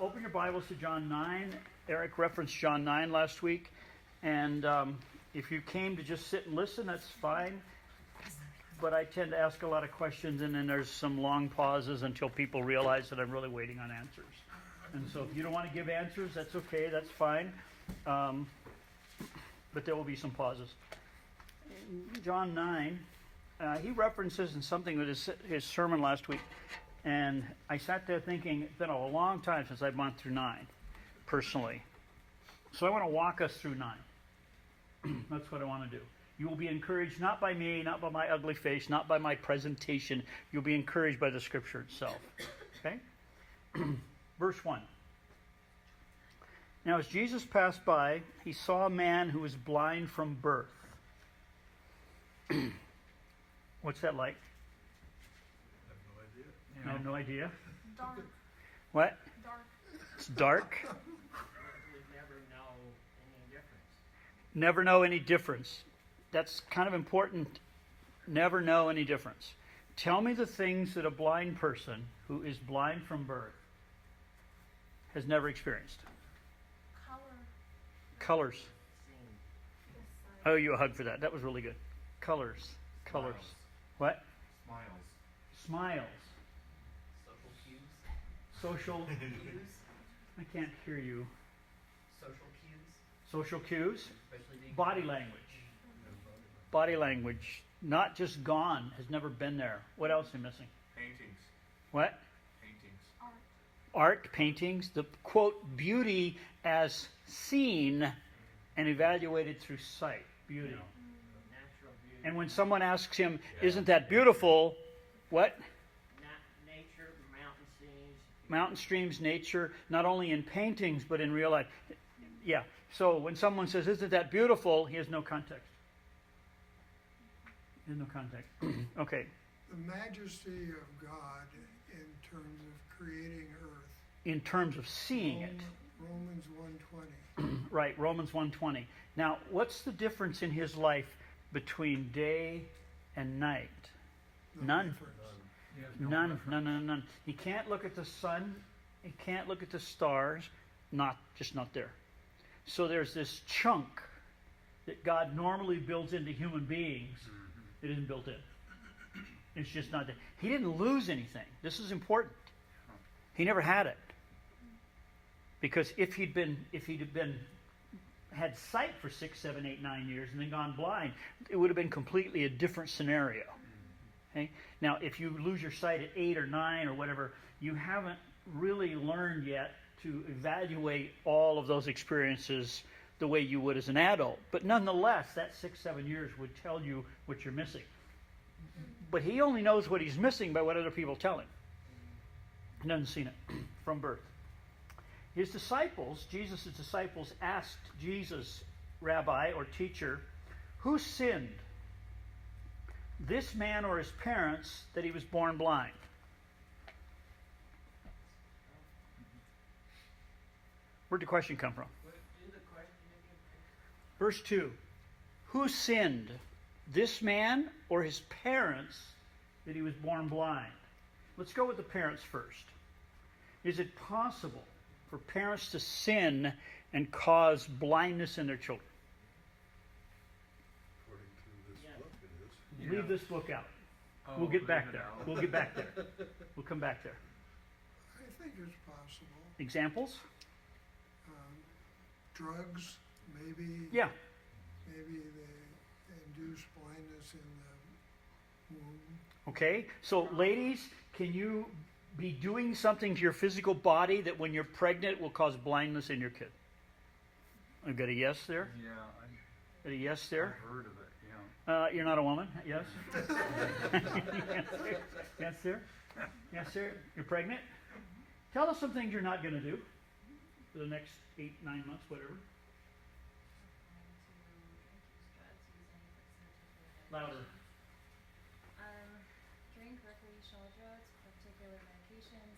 Open your Bibles to John 9. Eric referenced John 9 last week. And if you came to just sit and listen, that's fine. But I tend to ask a lot of questions, and then there's some long pauses until people realize that I'm really waiting on answers. And so if you don't want to give answers, that's okay, that's fine. But there will be some pauses. In John 9, he references in something with his sermon last week. And I sat there thinking, it's been a long time since I've gone through 9, personally. So I want to walk us through 9. That's what I want to do. You will be encouraged not by me, not by my ugly face, not by my presentation. You'll be encouraged by the Scripture itself. Okay? Verse 1. Now as Jesus passed by, he saw a man who was blind from birth. What's that like? I have no idea. Dark. What? Dark. It's dark. We never know any difference. Never know any difference. That's kind of important. Never know any difference. Tell me the things that a blind person who is blind from birth has never experienced. Color. Colors. Seeing Yes, I owe you a hug for that. That was really good. Colors. Colors. Smiles. What? Smiles. Smiles. social cues. Social. Cues. I can't hear you. Social cues. Social cues. Especially being Body language. Body language. Not just gone. Has never been there. What else am I missing? Paintings. What? Paintings. art. Art, paintings, the quote, beauty as seen and evaluated through sight. Beauty. natural beauty. And when someone asks him, isn't that beautiful? What? Nature, mountain scenes. Mountain streams, nature, not only in paintings, but in real life. Yeah. So when someone says, isn't that beautiful? He has no context. He has no context. Okay. The majesty of God in terms of creating earth. In terms of seeing it. Romans 1:20. Right, Romans 1:20. Now, what's the difference in his life between day and night? None. difference. None. He can't look at the sun. He can't look at the stars. Not there. So there's this chunk that God normally builds into human beings. It isn't built in. It's just not there. He didn't lose anything. This is important. He never had it. Because if he'd had sight for 6, 7, 8, 9 years and then gone blind, it would have been completely a different scenario. Okay? Now, if you lose your sight at 8 or 9 or whatever, you haven't really learned yet to evaluate all of those experiences the way you would as an adult. But nonetheless, that 6, 7 years would tell you what you're missing. But he only knows what he's missing by what other people tell him. He hasn't seen it from birth. His disciples, Jesus' disciples, asked Jesus, Rabbi or teacher, who sinned, this man or his parents, that he was born blind? Where'd the question come from? What do the question again? Verse 2. Who sinned, this man or his parents, that he was born blind? Let's go with the parents first. Is it possible for parents to sin and cause blindness in their children? According to this Yeah. book, it is. Leave this book out. Oh, We'll get back leave it there. out. We'll get back there. We'll come back there. I think it's possible. Examples? Drugs, maybe. Yeah. Maybe they induce blindness in the womb. Okay. So, ladies, can you be doing something to your physical body that when you're pregnant will cause blindness in your kid? I've got a yes there. Yeah, Got a yes I've there. heard of it, yeah. You're not a woman. Yes. Yes, sir. Yes, sir. You're pregnant. Tell us some things you're not going to do for the next 8, 9 months, whatever. Louder. Drink recreational drugs, particular medications,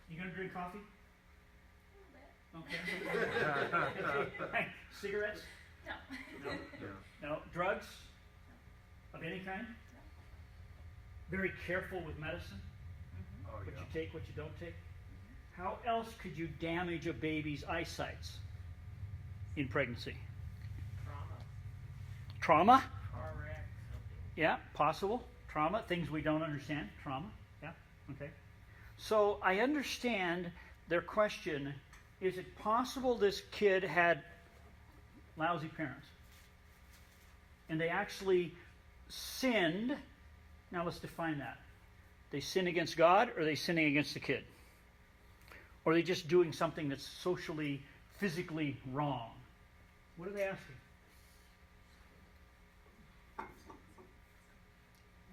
You going to drink coffee? a little bit. Okay. Cigarettes? No. No. Yeah. No. Drugs? Of any kind? Very careful with medicine. Oh, What yeah. you take, what you don't take. How else could you damage a baby's eyesight in pregnancy? Trauma, Trauma? car wreck, something. Yeah, possible. Trauma, things we don't understand. Trauma, yeah, okay. So I understand their question. Is it possible this kid had lousy parents? And they actually sinned. Now let's define that. They sin against God, or are they sinning against the kid? Or are they just doing something that's socially, physically wrong? What are they asking?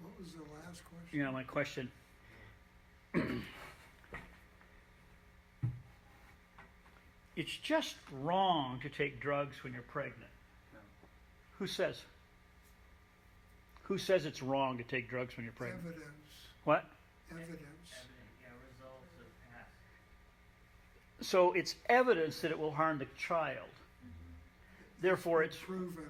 What was the last question? Yeah, my question. It's just wrong to take drugs when you're pregnant. Who says? Who says it's wrong to take drugs when you're pregnant? Evidence. What? Evidence. Evident, yeah, results of past. So it's evidence that it will harm the child. Therefore, it's proven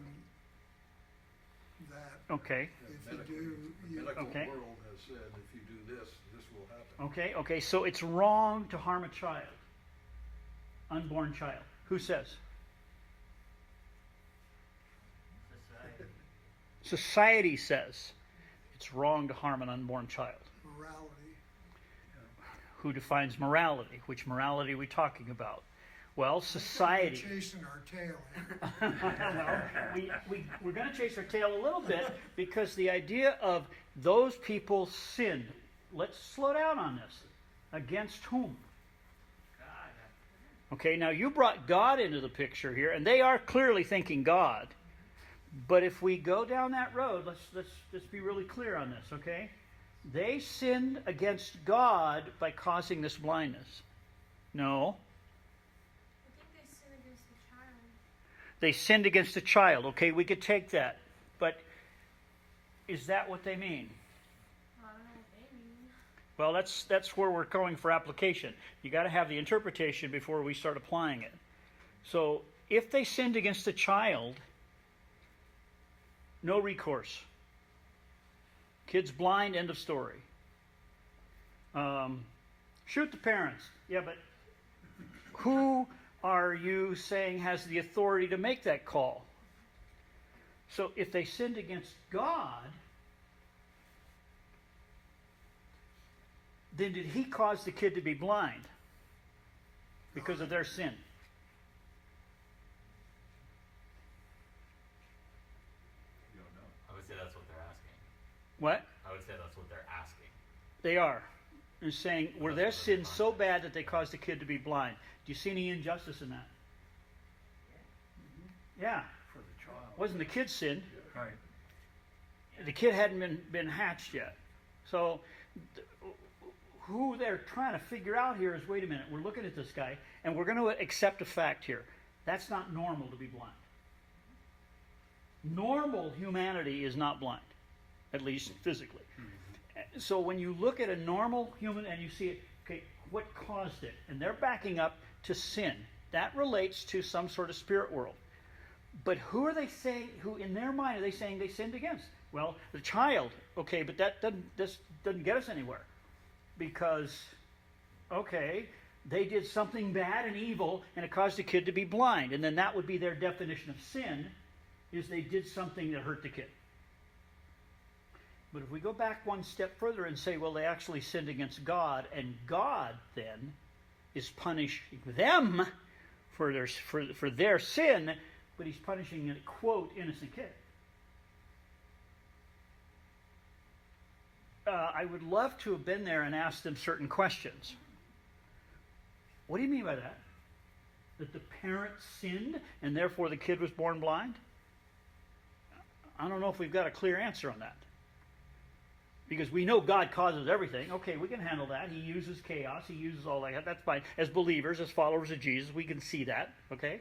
that okay. if you do, you, Medical Okay. world has said if you do this, this will happen. Okay. Okay. So it's wrong to harm a child, unborn child. Who says? Society. Society says it's wrong to harm an unborn child. morality. Who defines morality? Which morality are we talking about? Well, We're society. chasing our tail here. Well, we're going to chase our tail a little bit because the idea of those people sinned. Let's slow down on this. Against whom? God. Okay, now you brought God into the picture here, and they are clearly thinking God. But if we go down that road, let's be really clear on this, okay? They sinned against God by causing this blindness. No. I think they sin against the child. They sinned against the child. Okay, we could take that. But is that what they mean? I don't know what they mean. Well, that's where we're going for application. You got to have the interpretation before we start applying it. So, if they sinned against the child, no recourse. Kid's blind, end of story. Shoot the parents. Yeah, but who are you saying has the authority to make that call? So if they sinned against God, then did he cause the kid to be blind because of their sin? You don't know. I would say that's what they're asking. What? I would say that's what they're asking. They are. They're saying, were their sins so bad that they caused the kid to be blind? Do you see any injustice in that? Yeah. For the child. Wasn't the kid's sin. Right. The kid hadn't been hatched yet. So who they're trying to figure out here is, wait a minute, we're looking at this guy, and we're going to accept a fact here. That's not normal to be blind. Normal humanity is not blind, at least physically. So when you look at a normal human and you see it, okay, what caused it? And they're backing up to sin. That relates to some sort of spirit world. But who are they saying, who in their mind are they saying they sinned against? Well, the child. Okay, but this doesn't get us anywhere. Because, okay, they did something bad and evil and it caused the kid to be blind. And then that would be their definition of sin, is they did something that hurt the kid. But if we go back one step further and say, well, they actually sinned against God, and God then is punishing them for their sin, but he's punishing a, quote, innocent kid. I would love to have been there and asked them certain questions. What do you mean by that? That the parents sinned and therefore the kid was born blind? I don't know if we've got a clear answer on that. Because we know God causes everything. Okay, we can handle that. He uses chaos. He uses all that. That's fine. As believers, as followers of Jesus, we can see that. Okay?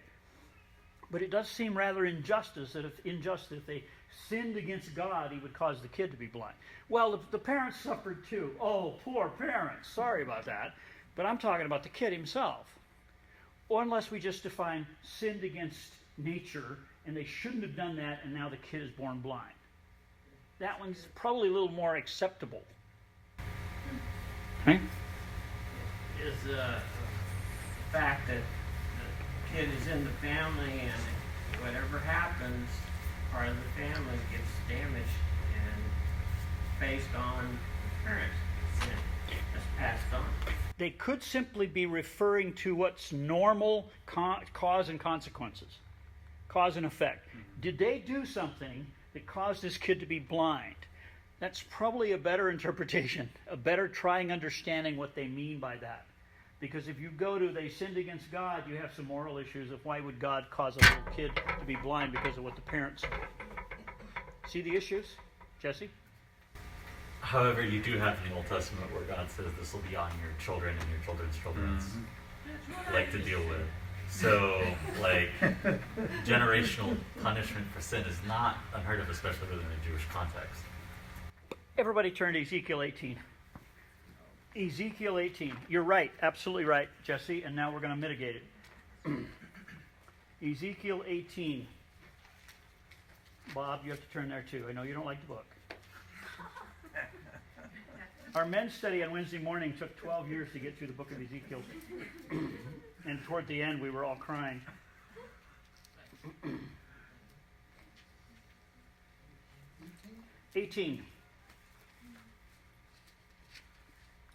But it does seem rather injustice that if they sinned against God, he would cause the kid to be blind. Well, the parents suffered too. Oh, poor parents. Sorry about that. But I'm talking about the kid himself. Or unless we just define sinned against nature, and they shouldn't have done that, and now the kid is born blind. That one's probably a little more acceptable. Right? Is fact that the kid is in the family and whatever happens, part of the family gets damaged and based on the parents' sin that's passed on. They could simply be referring to what's normal cause and consequences, cause and effect. Did they do something that caused this kid to be blind? That's probably a better interpretation, a better trying understanding what they mean by that. Because if you go to they sinned against God, you have some moral issues of why would God cause a little kid to be blind because of what the parents did. See the issues, Jesse? However, you do have in the Old Testament where God says this will be on your children and your children's children's like to deal with. So, like, generational punishment for sin is not unheard of, especially within a Jewish context. Everybody turn to Ezekiel 18. Ezekiel 18. You're right, absolutely right, Jesse, and now we're going to mitigate it. Ezekiel 18. Bob, you have to turn there too. I know you don't like the book. Our men's study on Wednesday morning took 12 years to get through the book of Ezekiel. And toward the end, we were all crying. 18.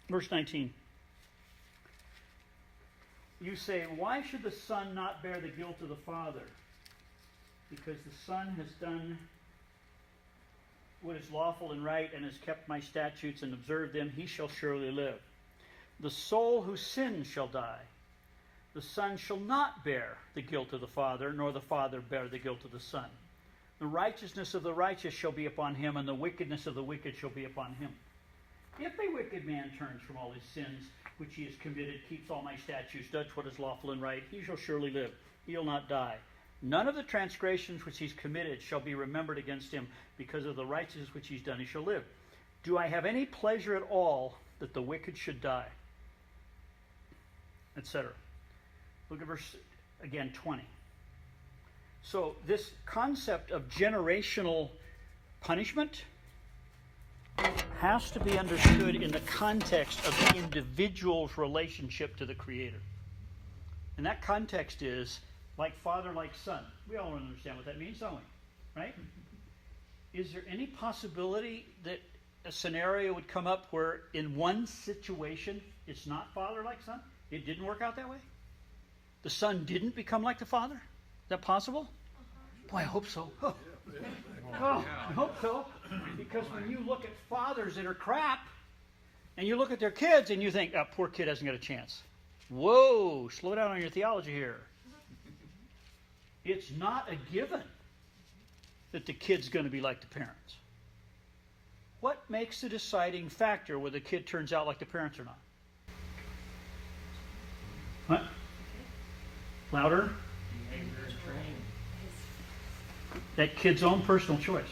Verse 19. You say, why should the son not bear the guilt of the father? Because the son has done what is lawful and right and has kept my statutes and observed them, he shall surely live. The soul who sins shall die. The son shall not bear the guilt of the father, nor the father bear the guilt of the son. The righteousness of the righteous shall be upon him, and the wickedness of the wicked shall be upon him. If a wicked man turns from all his sins which he has committed, keeps all my statutes, does what is lawful and right, he shall surely live. He'll not die. None of the transgressions which he's committed shall be remembered against him. Because of the righteousness which he's done, he shall live. Do I have any pleasure at all that the wicked should die? Etc. Look at verse, again, 20. So this concept of generational punishment has to be understood in the context of the individual's relationship to the Creator. And that context is like father, like son. We all understand what that means, don't we? Right? Is there any possibility that a scenario would come up where in one situation it's not father like son? It didn't work out that way? The son didn't become like the father? Is that possible? Boy, I hope so. Oh, I hope so. Because when you look at fathers that are crap, and you look at their kids and you think, oh, poor kid hasn't got a chance. Whoa, slow down on your theology here. It's not a given that the kid's going to be like the parents. What makes the deciding factor whether the kid turns out like the parents or not? What? Louder? Behavior is trained. That kid's own personal choice.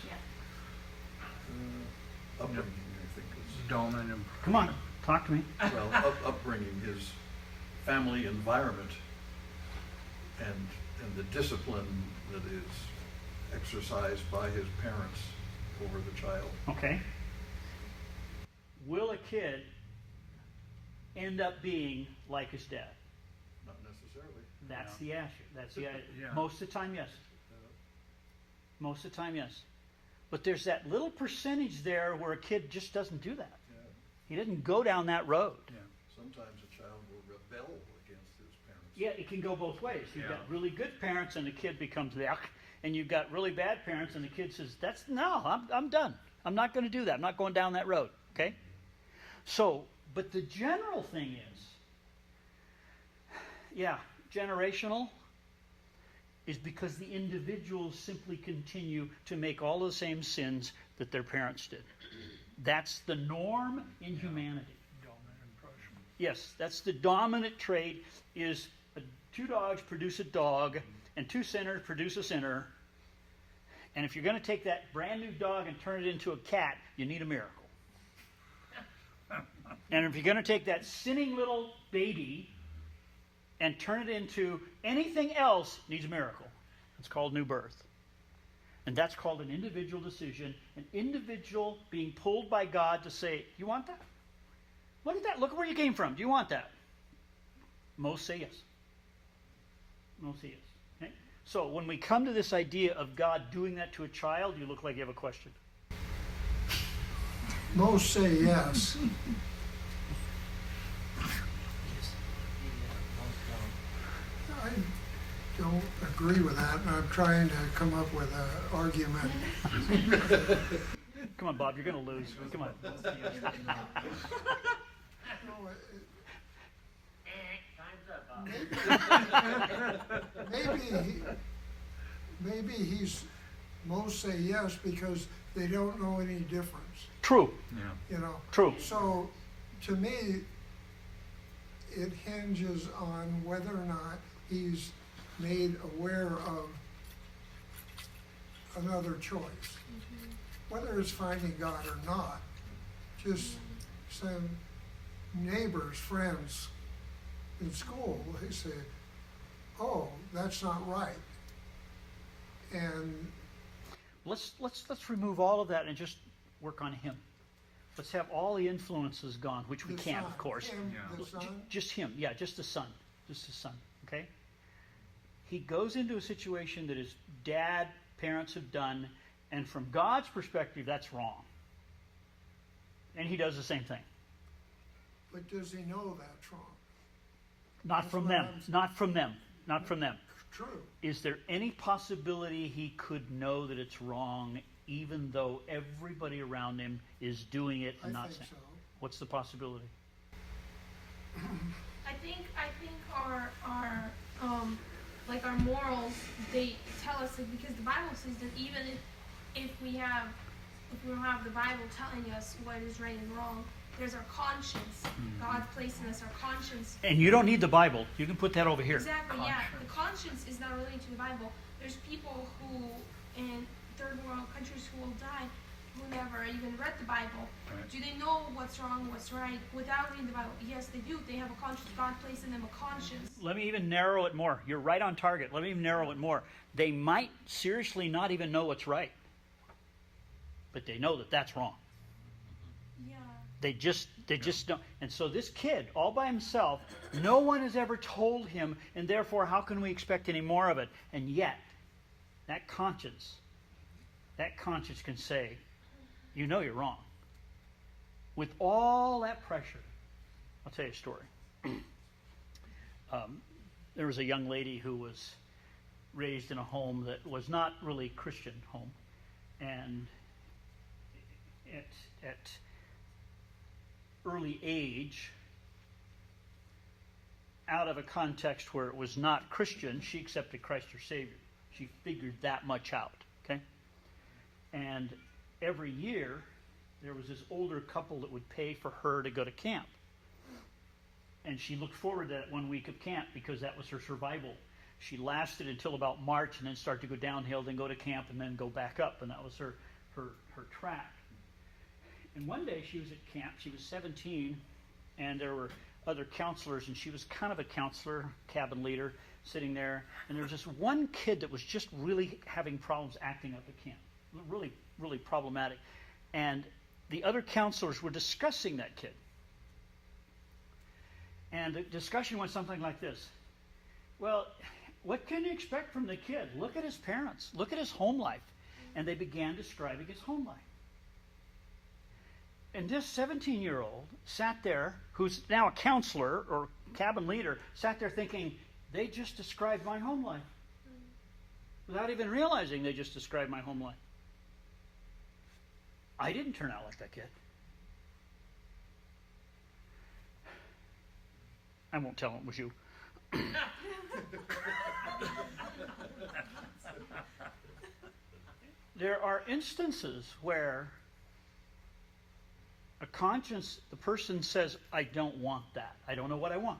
Upbringing, I think is, Dominant. Come on, talk to me. well, upbringing, his family environment, and the discipline that is exercised by his parents over the child. Okay. Will a kid end up being like his dad? Not necessarily. That's the answer. That's the Yeah. most of the time, yes. Most of the time, yes. But there's that little percentage there where a kid just doesn't do that. Yeah. He doesn't go down that road. Sometimes a child will rebel against his parents. Yeah, it can go both ways. You've Yeah. got really good parents and the kid becomes the and you've got really bad parents and the kid says, I'm done. I'm not going to do that. I'm not going down that road. Okay? So, but the general thing is, generational is because the individuals simply continue to make all the same sins that their parents did. That's the norm in humanity. Dominant impression. Yes, that's the dominant trait is two dogs produce a dog and two sinners produce a sinner. And if you're going to take that brand new dog and turn it into a cat, you need a miracle. And if you're going to take that sinning little baby and turn it into anything else, it needs a miracle. It's called new birth. And that's called an individual decision, an individual being pulled by God to say, you want that? Look at that. Look at where you came from. Do you want that? Most say yes. Mostly yes. Okay? So when we come to this idea of God doing that to a child, you look like you have a question. Most say yes. I don't agree with that, and I'm trying to come up with an argument. Come on, Bob, you're going to lose. Come on. No, Time's up, Bob. maybe he's most say yes because they don't know any difference, True. Yeah. you know. True. So, to me, it hinges on whether or not he's made aware of another choice. Whether it's finding God or not, just some neighbors, friends in school, they say, oh, that's not right. And Let's remove all of that and just work on him. Let's have all the influences gone, which we the can't, son, of course. him, Yeah. the son, Just him, yeah, just the son, okay? He goes into a situation that his dad, parents have done, and from God's perspective, that's wrong. And he does the same thing. but does he know that's wrong? Not That's from what them, I'm saying. not from them, not from them. True. Is there any possibility he could know that it's wrong, even though everybody around him is doing it I and not think saying? so. What's the possibility? I think our like our morals, they tell us that, because the Bible says that even if we don't have the Bible telling us what is right and wrong, there's our conscience. God's placed in us our conscience. And you don't need the Bible. You can put that over here. Exactly, yeah. The conscience is not related to the Bible. There's people who in third world countries who will die who never even read the Bible. Right. Do they know what's wrong, what's right without reading the Bible? Yes, they do. They have a conscience. God placed in them a conscience. Let me even narrow it more. You're right on target. Let me even narrow it more. They might seriously not even know what's right, but they know that that's wrong. Yeah. They just don't. And so this kid, all by himself, no one has ever told him, and therefore, how can we expect any more of it? And yet, that conscience can say, you know you're wrong. With all that pressure, I'll tell you a story. There was a young lady who was raised in a home that was not really a Christian home, and at early age, out of a context where it was not Christian, she accepted Christ her Savior. She figured that much out, okay? And every year, there was this older couple that would pay for her to go to camp. And she looked forward to that 1 week of camp because that was her survival. She lasted until about March and then started to go downhill, then go to camp, and then go back up. And that was her track. And one day she was at camp. She was 17, and there were other counselors, and she was kind of a counselor, cabin leader, sitting there. And there was this one kid that was just really having problems acting up at camp. Really, really problematic. And the other counselors were discussing that kid. And the discussion went something like this. Well, what can you expect from the kid? Look at his parents. Look at his home life. And they began describing his home life. And this 17-year-old sat there, who's now a counselor or cabin leader, sat there thinking, they just described my home life. Without even realizing they just described my home life. I didn't turn out like that kid. I won't tell him it was you. There are instances where a conscience, the person says, I don't want that. I don't know what I want.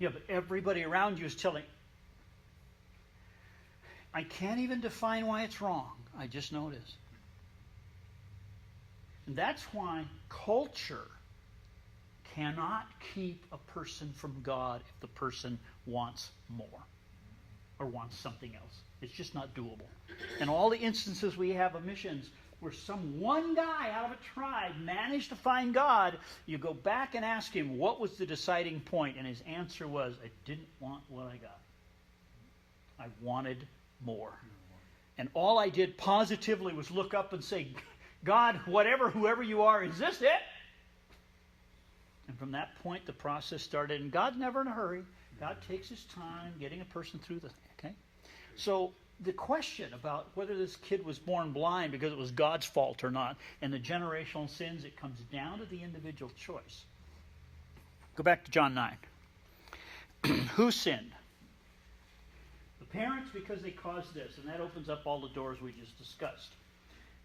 Yeah, but everybody around you is telling, I can't even define why it's wrong. I just know it is. And that's why culture cannot keep a person from God if the person wants more or wants something else. It's just not doable. And all the instances we have of missions, where some one guy out of a tribe managed to find God, you go back and ask him what was the deciding point, and his answer was, I didn't want what I got. I wanted more. And all I did positively was look up and say, God, whoever you are, is this it? And from that point, the process started. And God's never in a hurry. God takes his time getting a person through the thing, okay? So the question about whether this kid was born blind because it was God's fault or not, and the generational sins, it comes down to the individual choice. Go back to John 9. Who sinned? The parents, because they caused this, and that opens up all the doors we just discussed.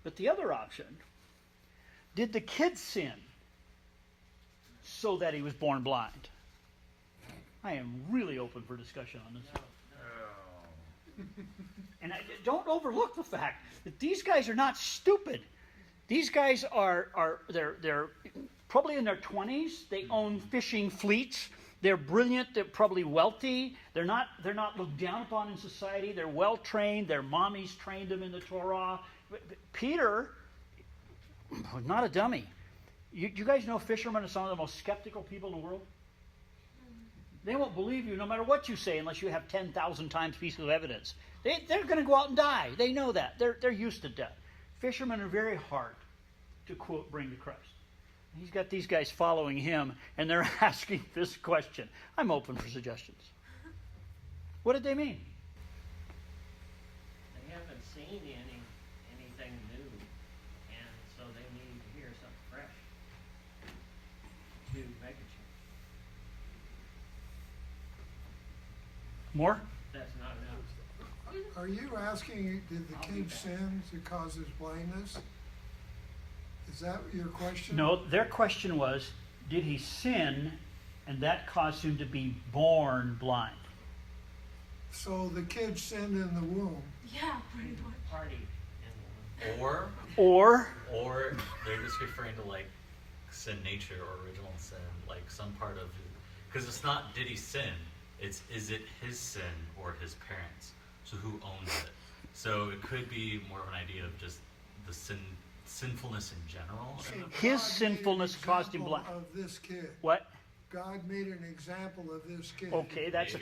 But the other option, did the kid sin so that he was born blind? I am really open for discussion on this. And don't overlook the fact that these guys are not stupid. These guys they're probably in their 20s. They own fishing fleets. They're brilliant. They're probably wealthy. They're not looked down upon in society. They're well trained. Their mommies trained them in the Torah. Peter was not a dummy. You guys know fishermen are some of the most skeptical people in the world? They won't believe you no matter what you say unless you have 10,000 times pieces of evidence. They're going to go out and die. They know that. They're used to death. Fishermen are very hard to, quote, bring to Christ. He's got these guys following him, and they're asking this question. I'm open for suggestions. What did they mean? They haven't seen anything new, and so they need to hear something fresh to make a change. More? That's not enough. Are you asking, did the kid sin to cause his blindness? Is that your question? No, their question was, did he sin and that caused him to be born blind? So the kid sinned in the womb. Yeah, pretty much. Party. Or they're just referring to like sin nature or original sin, like some part of, because it's not did he sin, it's is it his sin or his parents? So who owns it? So it could be more of an idea of just the sinfulness in general. So His God sinfulness made an caused him example blind. Of this kid. What? God made an example of this kid. Okay, that's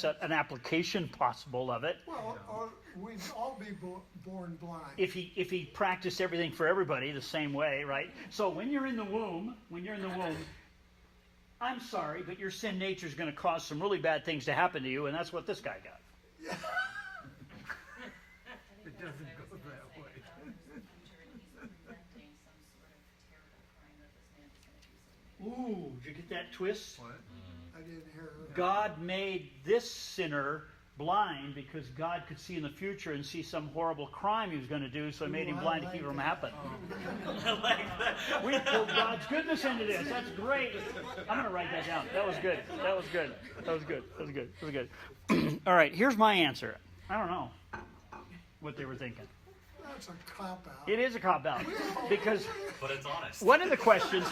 an application possible of it. Well, we'd all be born blind. If he practiced everything for everybody the same way, right? So when you're in the womb, I'm sorry, but your sin nature is going to cause some really bad things to happen to you, and that's what this guy got. It doesn't go that way. Ooh, did you get that twist? What? I didn't hear that. God made this sinner blind because God could see in the future and see some horrible crime he was going to do, so he made him blind to keep it from happening. I like that. We pulled God's goodness into this. That's great. I'm going to write that down. That was good. All right, here's my answer. I don't know what they were thinking. That's a cop-out. It is a cop-out because But it's honest. one of the questions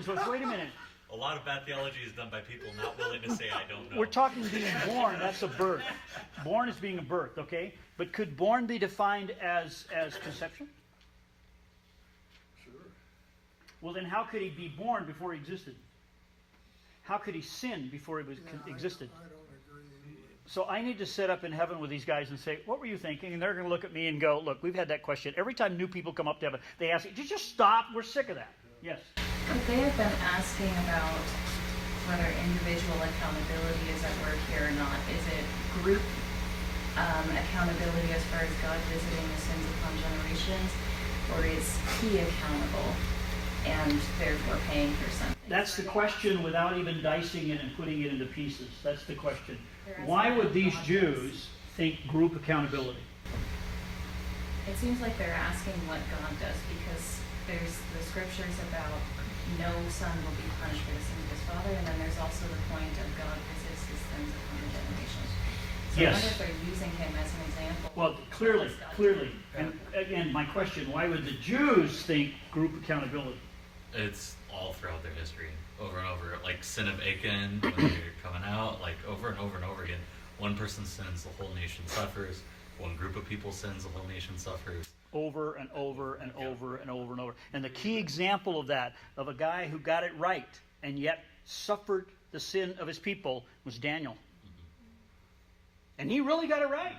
was, wait a minute, A lot of bad theology is done by people not willing to say I don't know. we're talking being born, that's a birth. Born is being a birth, okay? But could born be defined as conception? Sure. Well, then how could he be born before he existed? How could he sin before he existed? I don't agree. So I need to sit up in heaven with these guys and say, what were you thinking? And they're going to look at me and go, look, we've had that question. Every time new people come up to heaven, they ask, did you just stop? We're sick of that. Yes. But they have been asking about whether individual accountability is at work here or not. Is it group accountability as far as God visiting the sins upon generations, or is he accountable and therefore paying for something? That's the question without even dicing it and putting it into pieces. That's the question. They're asking Why would about these God Jews think group accountability? It seems like they're asking what God does because there's the scriptures about no son will be punished for the sin of his father, and then there's also the point of God visits his sins upon the generations. So Yes. I wonder if they're using him as an example. Well, clearly. And again, my question, why would the Jews think group accountability? It's all throughout their history, over and over. Like sin of Achan, when they're coming out, like over and over and over again. One person sins, the whole nation suffers. One group of people sins, the whole nation suffers. over and over and over and over and over. And the key example of that, of a guy who got it right and yet suffered the sin of his people, was Daniel. And he really got it right.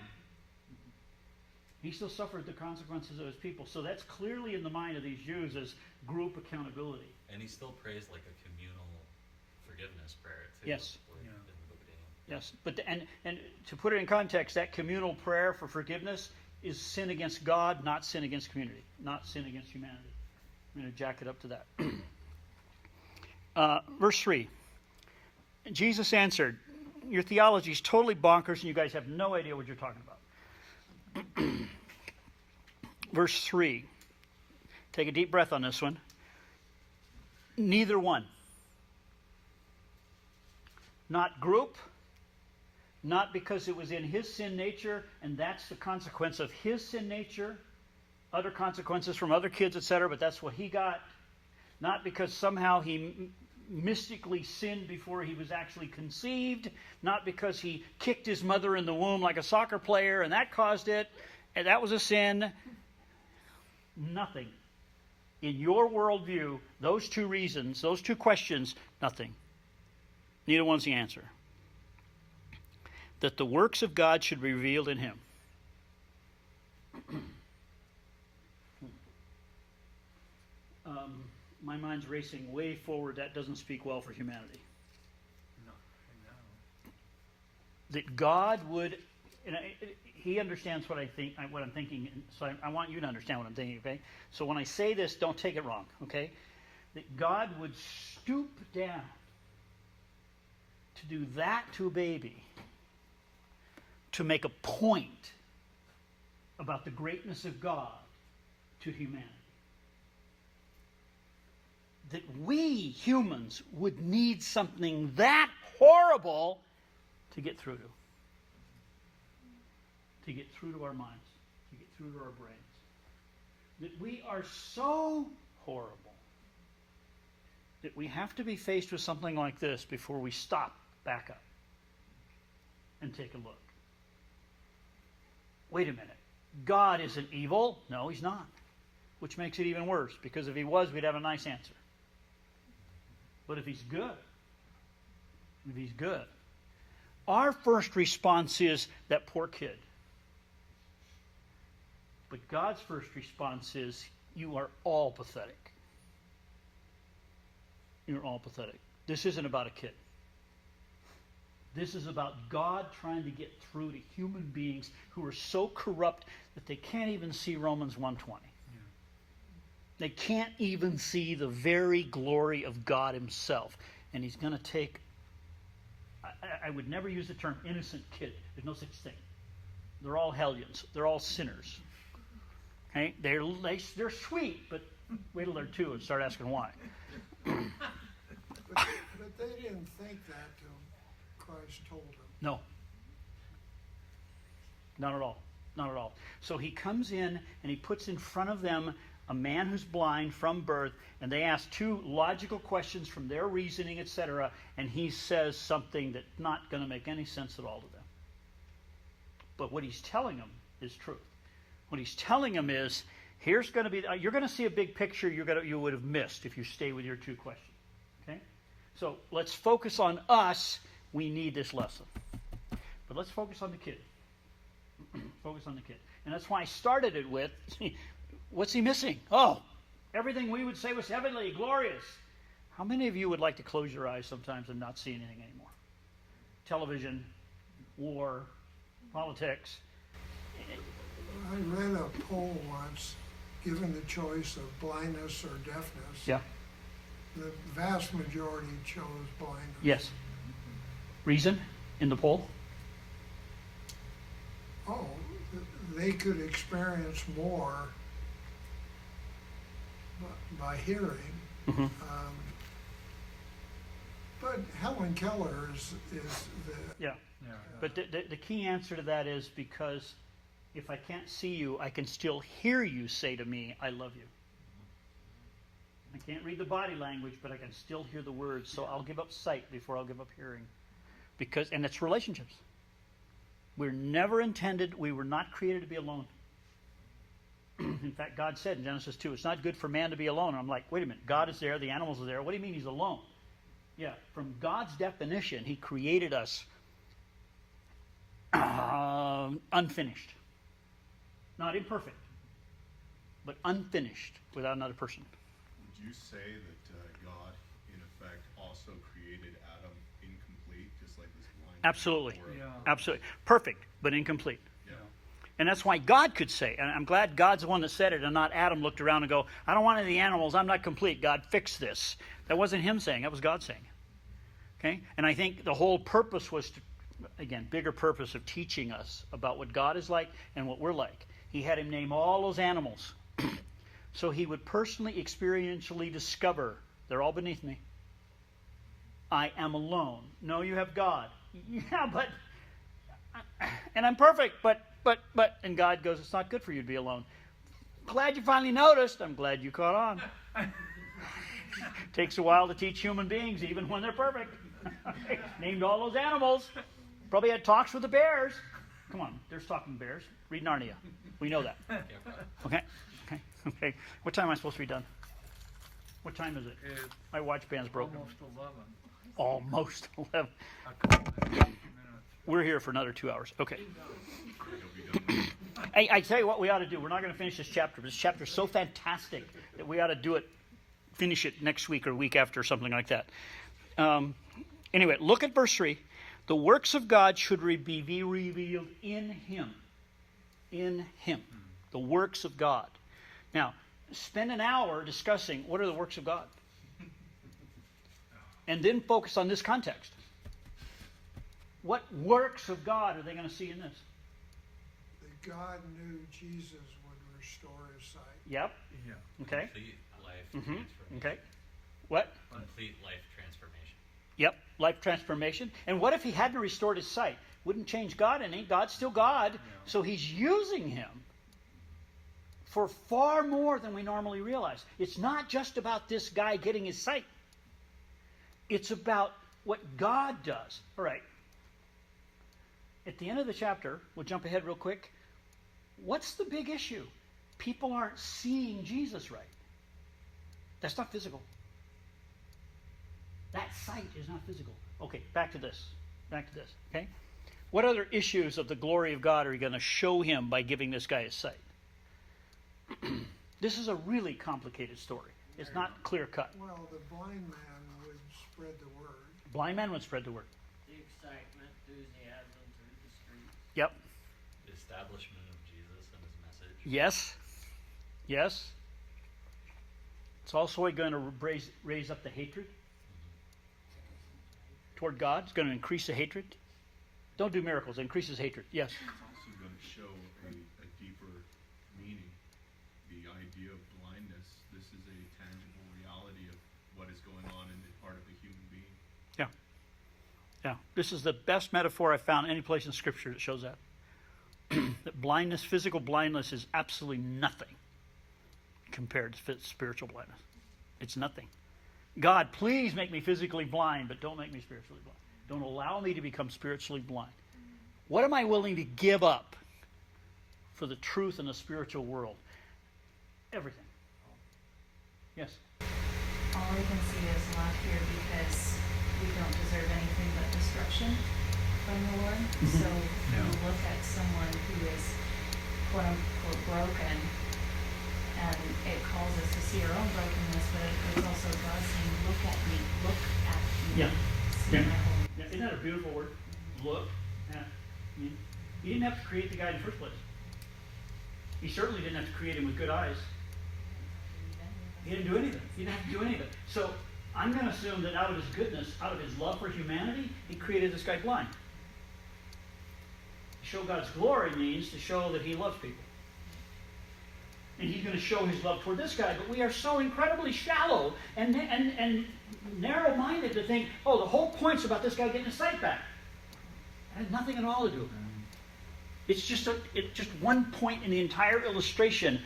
He still suffered the consequences of his people. So that's clearly in the mind of these Jews as group accountability. And he still prays like a communal forgiveness prayer too. Yes. In the book of Daniel. Yes, but and to put it in context, that communal prayer for forgiveness is sin against God, not sin against community, not sin against humanity. I'm going to jack it up to that. Verse 3. Jesus answered, "Your theology is totally bonkers and you guys have no idea what you're talking about." Verse 3. Take a deep breath on this one. Neither one. Not group. Not because it was in his sin nature and that's the consequence of his sin nature. Other consequences from other kids, etc., but that's what he got. Not because somehow he mystically sinned before he was actually conceived. Not because he kicked his mother in the womb like a soccer player and that caused it. And that was a sin. Nothing. In your worldview, those two reasons, those two questions, nothing. Neither one's the answer. That the works of God should be revealed in him. My mind's racing way forward. That doesn't speak well for humanity. No, I know. That God would, and he understands what I think, what I'm thinking, so I want you to understand what I'm thinking, okay? So when I say this, don't take it wrong, okay? That God would stoop down to do that to a baby, to make a point about the greatness of God to humanity. That we humans would need something that horrible to get through to our minds, to get through to our brains. That we are so horrible that we have to be faced with something like this before we stop, back up, and take a look. Wait a minute. God isn't evil. No, he's not. Which makes it even worse, because if he was, we'd have a nice answer. But if he's good, our first response is that poor kid. But God's first response is, you are all pathetic. You're all pathetic. This isn't about a kid. This is about God trying to get through to human beings who are so corrupt that they can't even see Romans 1:20. They can't even see the very glory of God himself. And he's going to take, I would never use the term innocent kid. There's no such thing. They're all hellions. They're all sinners. Okay? They're sweet, but wait till they're two and start asking why. But they didn't think that till Christ told them. No. Not at all. Not at all. So he comes in and he puts in front of them a man who's blind from birth, and they ask two logical questions from their reasoning, etc., and he says something that's not going to make any sense at all to them. But what he's telling them is truth. What he's telling them is, here's going to be, you're going to see a big picture you would have missed if you stay with your two questions. Okay? So let's focus on us. We need this lesson. But let's focus on the kid. Focus on the kid. And that's why I started it with, what's he missing? Oh, everything we would say was heavenly, glorious. How many of you would like to close your eyes sometimes and not see anything anymore? Television, war, politics. I read a poll once, given the choice of blindness or deafness. Yeah. The vast majority chose blindness. Yes. Reason in the poll? Oh, they could experience more by hearing. Mm-hmm. But Helen Keller is the... Yeah. But the key answer to that is because if I can't see you, I can still hear you say to me, I love you. I can't read the body language, but I can still hear the words. So I'll give up sight before I'll give up hearing. And it's relationships. We were not created to be alone. In fact, God said in Genesis 2, it's not good for man to be alone. And I'm like, wait a minute, God is there, the animals are there. What do you mean he's alone? Yeah, from God's definition, he created us unfinished. Not imperfect, but unfinished without another person. Would you say that God, in effect, also created Adam incomplete, just like this blind? Absolutely. Yeah. Absolutely. Perfect, but incomplete. Yeah. And that's why God could say, and I'm glad God's the one that said it and not Adam looked around and go, I don't want any of the animals, I'm not complete, God, fix this. That wasn't him saying, that was God saying. Okay? And I think the whole purpose was, to, again, bigger purpose of teaching us about what God is like and what we're like. He had him name all those animals so he would personally, experientially discover, they're all beneath me. I am alone. No, you have God. Yeah, but, and I'm perfect, but, and God goes, it's not good for you to be alone. Glad you finally noticed. I'm glad you caught on. Takes a while to teach human beings, even when they're perfect. Named all those animals. Probably had talks with the bears. Come on, there's talking bears. Read Narnia. We know that. Okay. What time am I supposed to be done? What time is it? It's My watch band's broken. almost 11. Almost 11. A couple minutes. We're here for another 2 hours. Okay. You'll be done. I tell you what we ought to do. We're not going to finish this chapter. This chapter is so fantastic that we ought to do it, finish it next week or week after, or something like that. Anyway, look at verse 3. The works of God should be revealed in him. In him. The works of God. Now, spend an hour discussing what are the works of God. And then focus on this context. What works of God are they going to see in this? That God knew Jesus would restore his sight. Yep. Yeah. Okay. Complete life Mm-hmm. transformation. Okay. What? Complete life transformation. Yep. Life transformation. And what if he hadn't restored his sight? Wouldn't change God any. God's still God. So he's using him for far more than we normally realize. It's not just about this guy getting his sight. It's about what God does. All right. At the end of the chapter, we'll jump ahead real quick. What's the big issue? People aren't seeing Jesus right. That's not physical. That sight is not physical. Okay, back to this. Okay? What other issues of the glory of God are you going to show him by giving this guy his sight? This is a really complicated story. It's not clear cut. Well, the blind man would spread the word. Blind man would spread the word. The excitement, enthusiasm through the streets. Yep. The establishment of Jesus and his message. Yes. It's also going to raise up the hatred toward God. It's going to increase the hatred. Don't do miracles. It increases hatred. Yes. It's also going to show a deeper meaning. The idea of blindness, this is a tangible reality of what is going on in the heart of a human being. Yeah. This is the best metaphor I've found any place in Scripture that shows that. That blindness, physical blindness, is absolutely nothing compared to spiritual blindness. It's nothing. God, please make me physically blind, but don't make me spiritually blind. Don't allow me to become spiritually blind. What am I willing to give up for the truth in the spiritual world? Everything. Yes? All I can see is love here because we don't deserve anything but destruction from the Lord. So when we look at someone who is quote unquote broken, and it calls us to see our own brokenness, but it's also God saying, look at me, Yeah. see Yeah. my holiness. Yeah, isn't that a beautiful word? Look at me. He didn't have to create the guy in the first place. He certainly didn't have to create him with good eyes. He didn't do anything. He didn't have to do anything. So I'm going to assume that out of his goodness, out of his love for humanity, he created this guy blind. To show God's glory means to show that he loves people. And he's going to show his love toward this guy, but we are so incredibly shallow and narrow-minded to think, oh, the whole point's about this guy getting his sight back. It had nothing at all to do with it. It's just one point in the entire illustration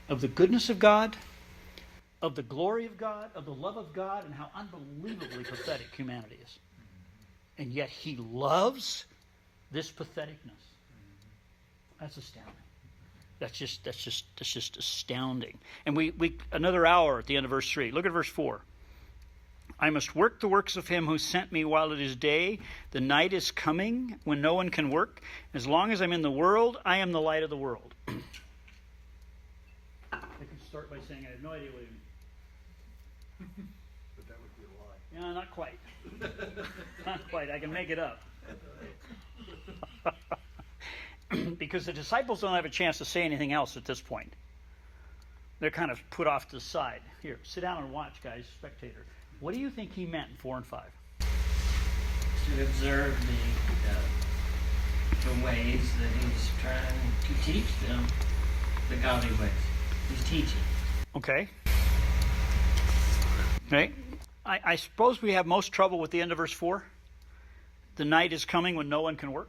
of the goodness of God, of the glory of God, of the love of God, and how unbelievably pathetic humanity is. And yet he loves this patheticness. That's astounding. That's just astounding. And we another hour at the end of verse 3. Look at verse 4. I must work the works of him who sent me while it is day. The night is coming when no one can work. As long as I'm in the world, I am the light of the world. I can start by saying I have no idea what he means. But that would be a lie. No, not quite. Not quite. I can make it up. Because the disciples don't have a chance to say anything else at this point. They're kind of put off to the side. Here, sit down and watch, guys, spectator. What do you think he meant in 4 and 5? To observe the ways that he's trying to teach them, the godly ways. He's teaching. Okay. Okay. I suppose we have most trouble with the end of verse 4. The night is coming when no one can work.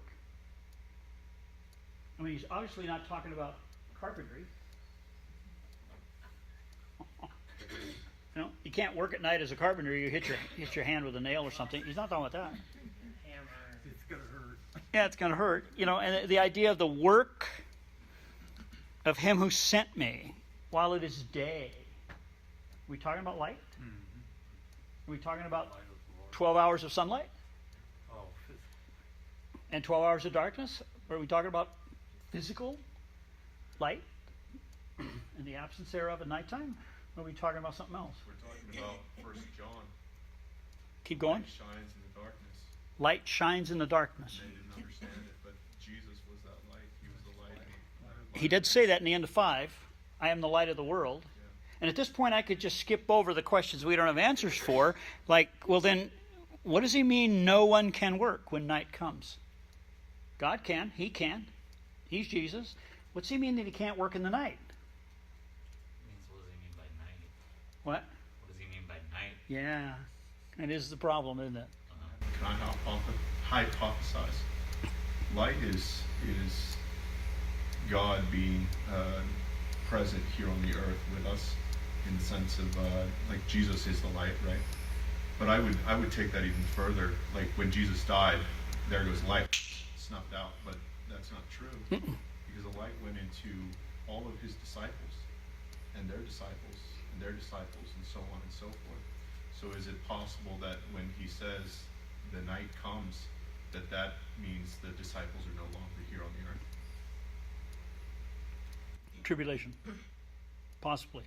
I mean, he's obviously not talking about carpentry. You can't work at night as a carpenter. You hit your hand with a nail or something. He's not talking about that. It's gonna hurt. Yeah, it's going to hurt. And the idea of the work of him who sent me while it is day. Are we talking about light? Are we talking about 12 hours of sunlight? Oh, And 12 hours of darkness? Or are we talking about physical light in the absence thereof at nighttime? Or are we talking about something else? We're talking about 1 John. Keep going. Light shines in the darkness. Light shines in the darkness. They didn't understand it, but Jesus was that light. He was the light. He did say that in the end of 5. I am the light of the world. And at this point, I could just skip over the questions we don't have answers for. Like, well then, what does he mean no one can work when night comes? God can. He can. He's Jesus. What's he mean that he can't work in the night? Means what does he mean by night? What? What does he mean by night? Yeah. That is the problem, isn't it? Can I hypothesize? Light is God being present here on the earth with us, in the sense of like Jesus is the light, right? But I would take that even further. Like when Jesus died, there goes light, snuffed out. But that's not true, because the light went into all of his disciples, and their disciples, and their disciples, and so on and so forth. So is it possible that when he says the night comes, that means the disciples are no longer here on the earth? Tribulation. Possibly.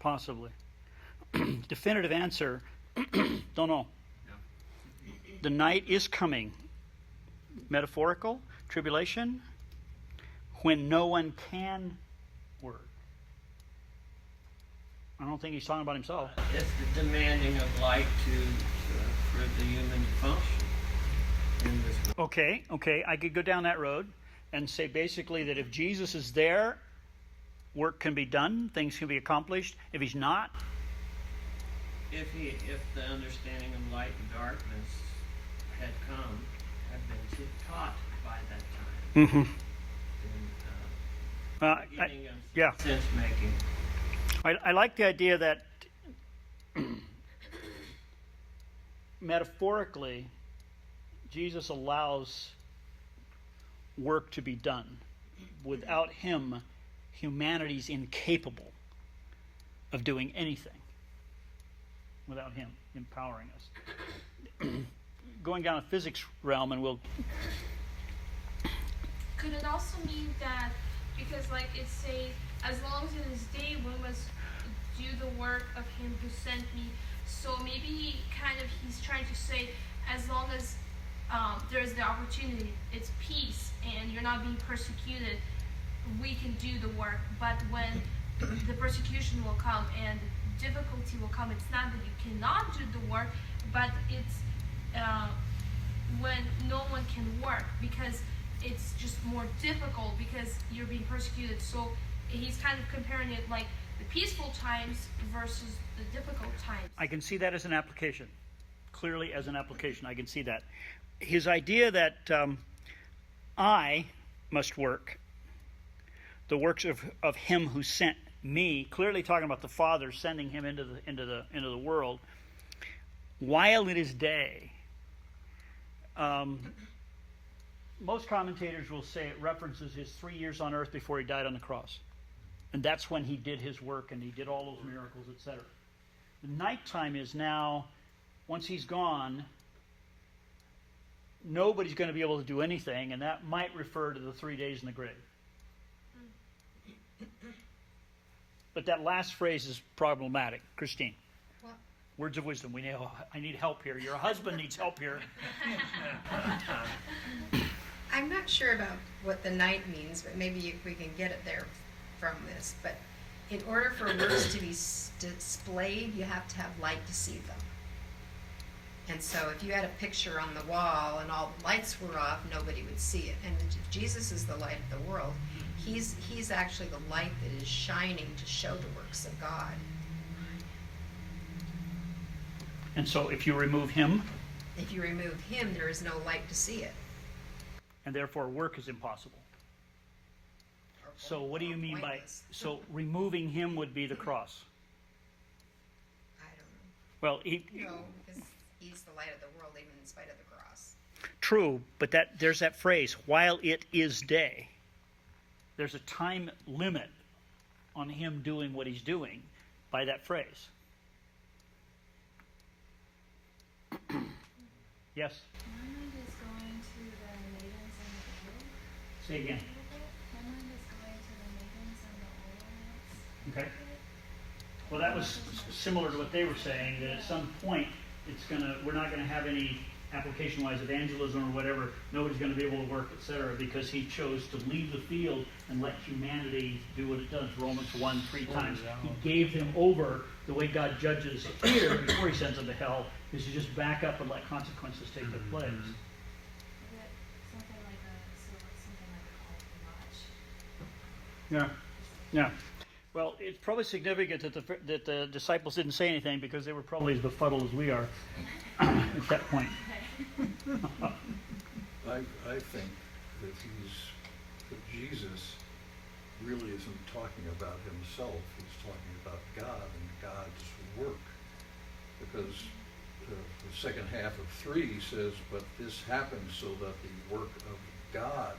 Possibly. Definitive answer, don't know. Yeah. The night is coming. Metaphorical, tribulation, when no one can work. I don't think he's talking about himself. It's the demanding of light for the human to function in this world. Okay, I could go down that road and say basically that if Jesus is there, work can be done, things can be accomplished. If he's not, If the understanding of light and darkness had been taught by that time, beginning of yeah. sense making. I like the idea that metaphorically, Jesus allows work to be done. Without him, humanity's incapable of doing anything. Without him empowering us. Going down a physics realm, and we'll... Could it also mean that, because like it says, as long as it is day, one must do the work of him who sent me. So maybe he's trying to say, as long as there is the opportunity, it's peace, and you're not being persecuted, we can do the work. But when the persecution will come and difficulty will come, it's not that you cannot do the work, but it's when no one can work, because it's just more difficult because you're being persecuted. So he's kind of comparing it like the peaceful times versus the difficult times. I can see that as an application. Clearly as an application, I can see that. His idea that I must work the works of him who sent me, clearly talking about the Father sending him into the world, while it is day. most commentators will say it references his 3 years on earth before he died on the cross. And that's when he did his work and he did all those miracles, etc. The nighttime is now, once he's gone, nobody's going to be able to do anything, and that might refer to the 3 days in the grave. But that last phrase is problematic. Christine, Well, words of wisdom. I need help here. Your husband needs help here. I'm not sure about what the night means, but maybe we can get it there from this. But in order for works to be displayed, you have to have light to see them. And so if you had a picture on the wall and all the lights were off, nobody would see it. And if Jesus is the light of the world, he's actually the light that is shining to show the works of God. And so if you remove him, If you remove him, there is no light to see it. and therefore work is impossible. So what do you mean by, Pointless. so removing him would be the cross? I don't know. Well, No, because he's the light of the world, even in spite of the cross. true, but there's that phrase, while it is day. There's a time limit on him doing what he's doing by that phrase. Yes? My mind is going to the maidens and the oil Say a again. little bit. My mind is going to the maidens and the oil lamps. Okay. Well, that was similar to what they were saying, that at some point we're not gonna have any application-wise evangelism or whatever. Nobody's gonna be able to work, etc., because he chose to leave the field and let humanity do what it does. Romans 1, 3 times. He gave them over. The way God judges here before he sends them to hell is to just back up and let consequences take their place. Is it something like a call to watch? Yeah. Yeah. Well, it's probably significant that the disciples didn't say anything because they were probably as befuddled as we are at that point. I think that Jesus really isn't talking about himself. He's talking about God and God's work. Because the second half of 3 says, but this happened so that the work of God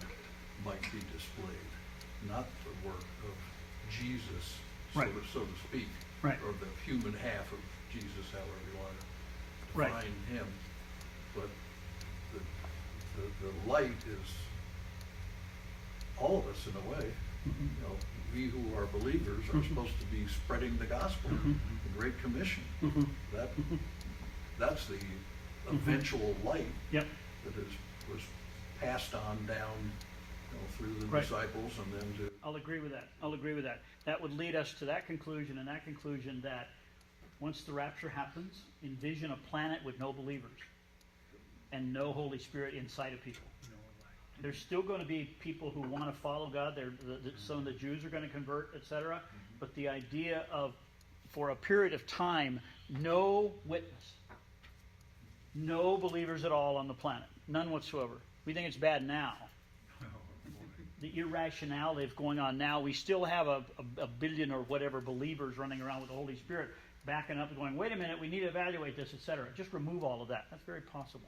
might be displayed, not the work of Jesus, Right. so to speak, Right. or the human half of Jesus, however you want to Right. define him. But the light is all of us in a way. Mhm. You know, we who are believers are Mhm. supposed to be spreading the gospel, Mhm. the Great Commission. Mhm. That's the eventual light Yep. that was passed on down, through the Right. disciples and then to. I'll agree with that. That would lead us to that conclusion, and that conclusion that once the rapture happens, envision a planet with no believers and no Holy Spirit inside of people. There's still going to be people who want to follow God. Some of the Jews are going to convert, etc. But the idea of, for a period of time, no witness, no believers at all on the planet, none whatsoever. We think it's bad now. The irrationality of going on now, we still have a billion or whatever believers running around with the Holy Spirit backing up and going, wait a minute, we need to evaluate this, etc. Just remove all of that. That's very possible.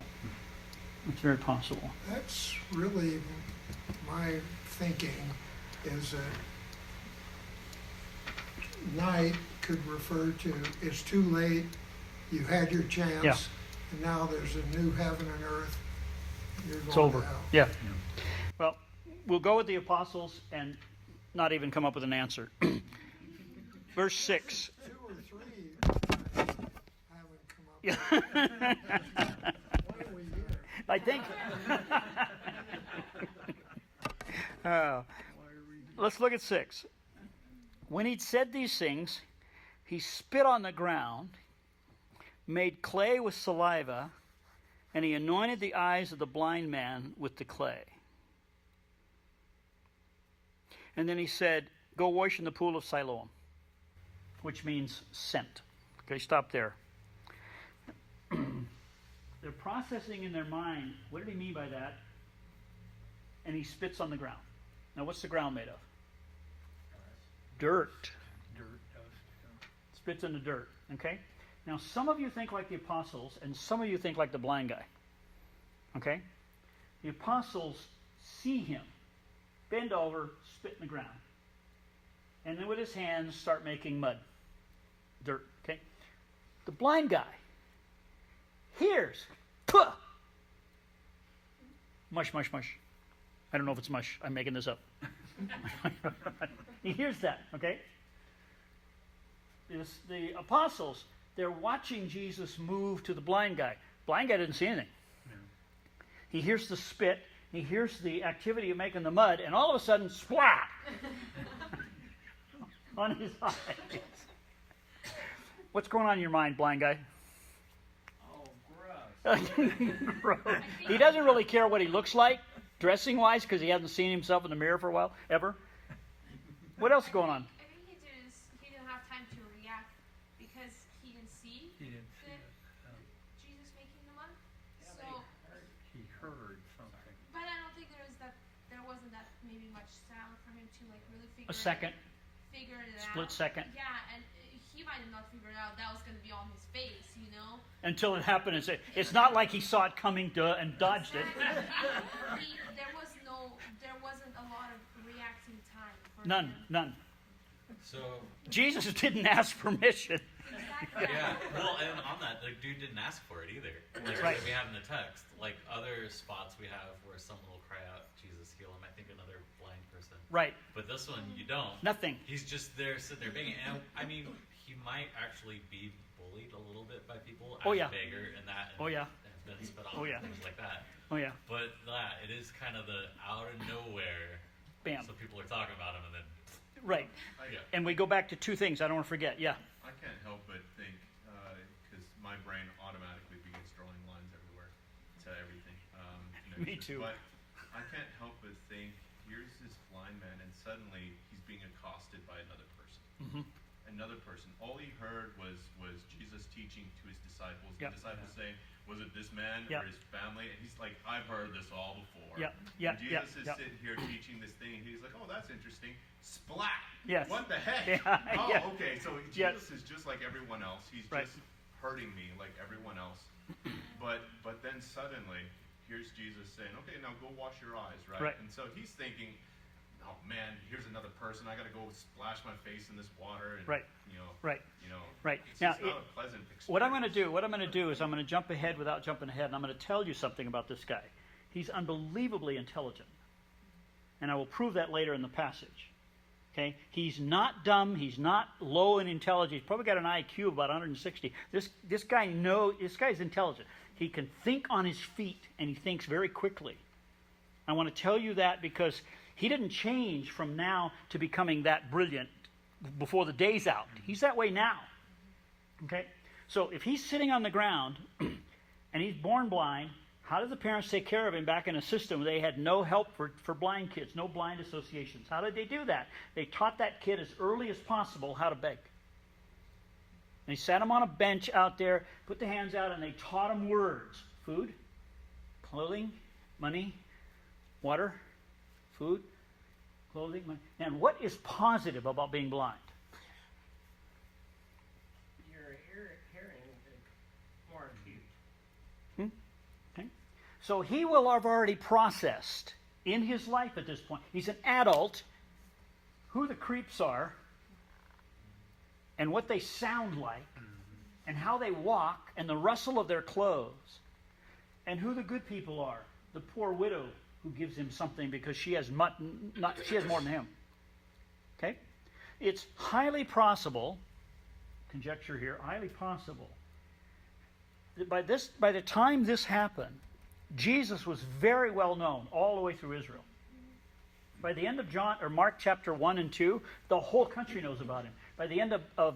It's very possible. That's really my thinking, is that night could refer to it's too late, you had your chance, Yeah. and now there's a new heaven and earth, you're It's going over. to hell. Yeah. Well, we'll go with the apostles and not even come up with an answer. Verse 6. 2 or 3 I haven't come up with. Why are we here? I think. Let's look at 6. When he'd said these things, he spit on the ground, made clay with saliva, and he anointed the eyes of the blind man with the clay. And then he said, go wash in the pool of Siloam, which means sent. Okay, stop there. They're processing in their mind, what did he mean by that? And he spits on the ground. Now, what's the ground made of? Dirt. Dirt, dust. Spits in the dirt, okay? Now, some of you think like the apostles, and some of you think like the blind guy, okay? The apostles see him bend over, spit in the ground, and then with his hands start making mud, dirt, okay? The blind guy hears, puh! Mush, mush, mush. I don't know if it's mush. I'm making this up. He hears that, okay? The apostles, they're watching Jesus move to the blind guy. Blind guy didn't see anything. He hears the spit, he hears the activity of making the mud, and all of a sudden, splat! On his eyes. What's going on in your mind, blind guy? Oh, gross. Gross. He doesn't really care what he looks like, dressing-wise, because he hasn't seen himself in the mirror for a while, ever. What else is going on? I think he didn't have time to react because he didn't see He didn't see the- it. Jesus making the mud. Yeah, So, He heard something. but I don't think there wasn't that maybe much sound for him to like really A second, figure it out. split second, Yeah, and he might have not figured out that was going to be on his face, you know. until it happened. And it's not like he saw it coming and dodged it. There wasn't a lot of reacting time. For None, him. none. So Jesus didn't ask permission. Exactly. yeah, well, and on that, the dude didn't ask for it either. Like Right. we have in the text, like other spots we have where someone will cry out, "Jesus, heal him." I think another blind person. Right, But this one, you don't. nothing. He's just there sitting there begging. And I mean, he might actually be bullied a little bit by people as Oh, yeah. a beggar and that. And Oh, yeah. And been spit on Oh, yeah. and things like that. Oh yeah, But that, it is kind of the out of nowhere. bam. So people are talking about him and then, Right. yeah. And we go back to two things I don't want to forget. Yeah. I can't help but think, because my brain automatically begins drawing lines everywhere to everything. Me too. But I can't help but think, here's this blind man, and suddenly he's being accosted by another person. Mm-hmm. Another person. All he heard was Jesus teaching to his disciples. Yep. The disciples saying, "Was it this man Yep. or his family?" And he's like, "I've heard this all before." Yep. Yep. And Yep. Jesus is Yep. sitting here teaching this thing, and he's like, "Oh, that's interesting." Splat. Yes. What the heck? Yeah, Oh, yeah. okay. So Jesus Yes. is just like everyone else. He's Right. just hurting me like everyone else. But then suddenly, here's Jesus saying, "Okay, now go wash your eyes," right? Right. And so he's thinking, "Oh man, here's another person. I got to go splash my face in this water." And, Right. You know. Right. You know. Right. It's Now, just not a pleasant experience. What I'm going to do is I'm going to jump ahead without jumping ahead, and I'm going to tell you something about this guy. He's unbelievably intelligent, and I will prove that later in the passage. Okay, he's not dumb. He's not low in intelligence. He's probably got an IQ of about 160. This guy's intelligent. He can think on his feet, and he thinks very quickly. I want to tell you that because he didn't change from now to becoming that brilliant before the day's out. He's that way now. Okay? So if he's sitting on the ground and he's born blind, how did the parents take care of him back in a system where they had no help for blind kids, no blind associations? How did they do that? They taught that kid as early as possible how to beg. They sat him on a bench out there, put the hands out, and they taught him words. Food, clothing, money, water, food, clothing, money. And what is positive about being blind? Your hearing is more acute. Okay? So he will have already processed in his life at this point. He's an adult, who the creeps are, and what they sound like, and how they walk, and the rustle of their clothes, and who the good people are. The poor widow who gives him something because she has more than him. Okay? It's highly possible, conjecture here, highly possible, that by the time this happened, Jesus was very well known all the way through Israel. By the end of John or Mark chapter 1 and 2, the whole country knows about him. By the end of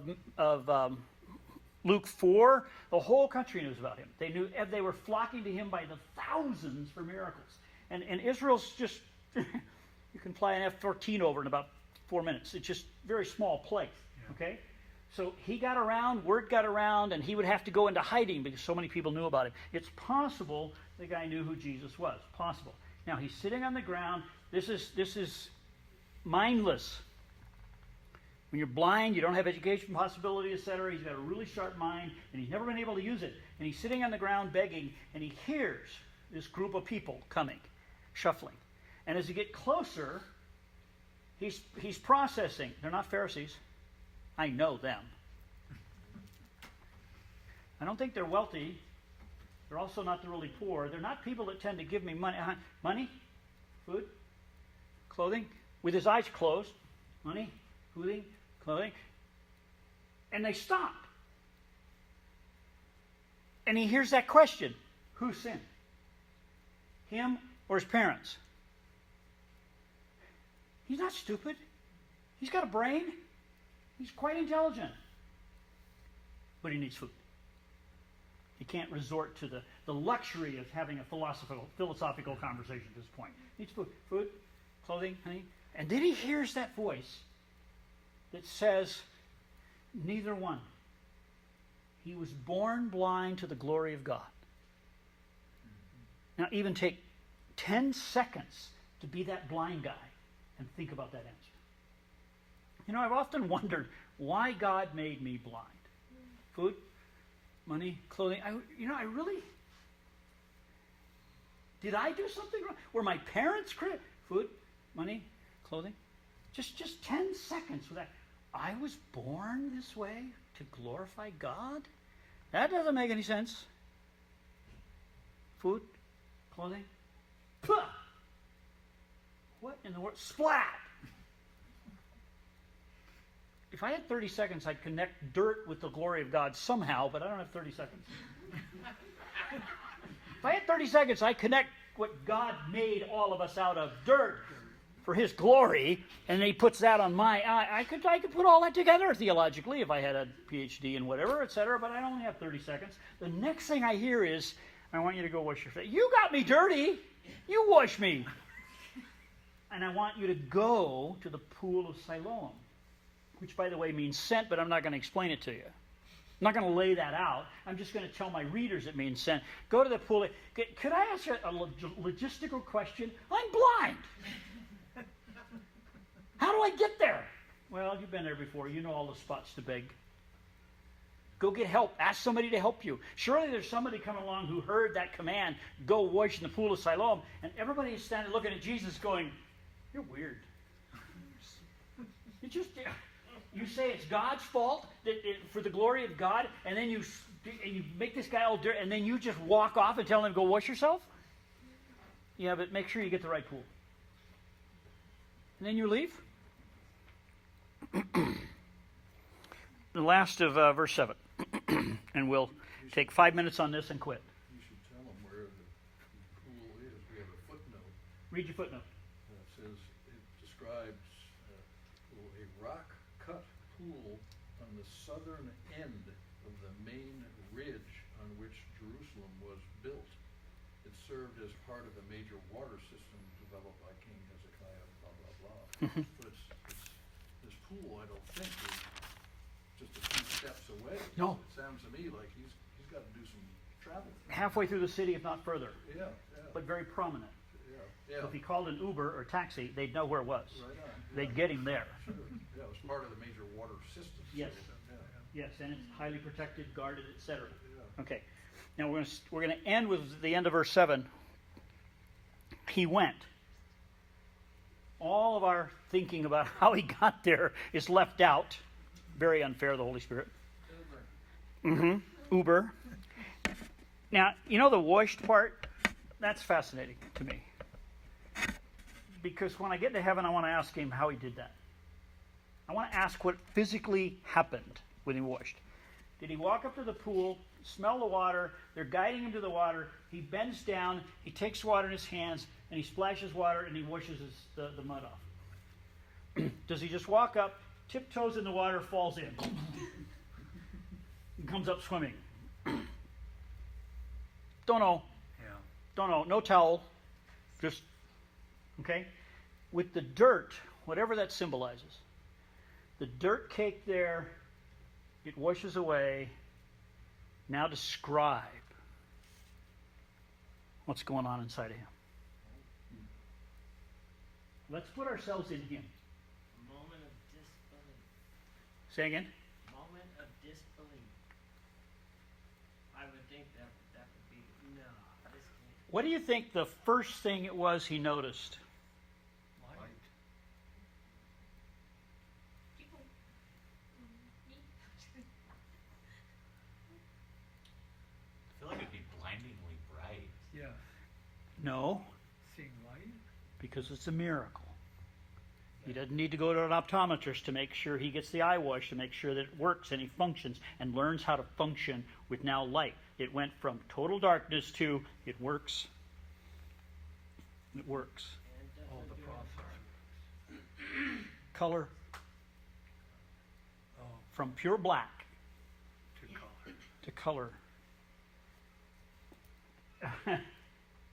Luke 4, the whole country knows about him. They were flocking to him by the thousands for miracles. And Israel's just, you can fly an F-14 over in about 4 minutes. It's just a very small place, okay? So he got around, word got around, and he would have to go into hiding because so many people knew about him. It's possible the guy knew who Jesus was. Possible. Now, he's sitting on the ground. This is mindless. When you're blind, you don't have education possibility, etc. He's got a really sharp mind, and he's never been able to use it. And he's sitting on the ground begging, and he hears this group of people coming, shuffling. And as you get closer, he's processing. They're not Pharisees. I know them. I don't think they're wealthy. They're also not the really poor. They're not people that tend to give me money. Money, food, clothing, with his eyes closed. Money, food, clothing. And they stop. And he hears that question, who sinned? Him or his parents? He's not stupid. He's got a brain. He's quite intelligent. But he needs food. He can't resort to the luxury of having a philosophical conversation at this point. He needs food. Food, clothing, honey. And then he hears that voice that says, neither one. He was born blind to the glory of God. Now, even take 10 seconds to be that blind guy and think about that answer. You know, I've often wondered why God made me blind. Food, money, clothing. I really... Did I do something wrong? Were my parents correct? Food, money, clothing. Just 10 seconds with that. I was born this way to glorify God? That doesn't make any sense. Food, clothing. Puh! What in the world? Splat! If I had 30 seconds, I'd connect dirt with the glory of God somehow, but I don't have 30 seconds. If I had 30 seconds, I'd connect what God made all of us out of, dirt, for His glory, and then He puts that on my eye. I could put all that together theologically if I had a PhD in whatever, etc., but I only have 30 seconds. The next thing I hear is, I want you to go wash your face. You got me dirty. You wash me. And I want you to go to the pool of Siloam, which, by the way, means sent, but I'm not going to explain it to you. I'm not going to lay that out. I'm just going to tell my readers it means sent. Go to the pool. Could I ask you a logistical question? I'm blind. How do I get there? Well, you've been there before. You know all the spots to beg. Go get help. Ask somebody to help you. Surely there's somebody coming along who heard that command, go wash in the pool of Siloam, and everybody is standing looking at Jesus going, you're weird. You say it's God's fault for the glory of God, and then you make this guy all dirty, and then you just walk off and tell him to go wash yourself? Yeah, but make sure you get the right pool. And then you leave? The last of verse 7. And we'll take 5 minutes on this and quit. You should tell them where the pool is. We have a footnote. Read your footnote. It says, it describes a rock-cut pool on the southern end of the main ridge on which Jerusalem was built. It served as part of a major water system developed by King Hezekiah, blah, blah, blah. But this pool, I don't think, is just a few steps away. No. It sounds to me like he's got to do some traveling. Halfway through the city, if not further. Yeah. But very prominent. Yeah. So if he called an Uber or taxi, they'd know where it was. Right on. They'd get him there. Sure. Yeah, it was part of the major water system. Yes. Yeah. Yes, and it's highly protected, guarded, etc. Yeah. Okay. Now we're going to end with the end of verse 7. He went. All of our thinking about how he got there is left out. Very unfair, the Holy Spirit. Uber. Now, you know the washed part? That's fascinating to me. Because when I get to heaven, I want to ask him how he did that. I want to ask what physically happened when he washed. Did he walk up to the pool, smell the water, they're guiding him to the water, he bends down, he takes water in his hands, and he splashes water and he washes the mud off? Does he just walk up, tiptoes in the water, falls in, and comes up swimming? Don't know. Yeah. Don't know. No towel. Just, okay? With the dirt, whatever that symbolizes, the dirt cake there, it washes away. Now describe what's going on inside of him. Let's put ourselves in him. Moment of disbelief. Say again? Moment of disbelief. I would think that would be, no, this can't. What do you think the first thing it was he noticed No, Seeing light? because it's a miracle. He doesn't need to go to an optometrist to make sure he gets the eye wash to make sure that it works and he functions and learns how to function with now light. It went from total darkness to it works. It works. And Oh, the doesn't do process. Color Oh, from pure black to color. to color.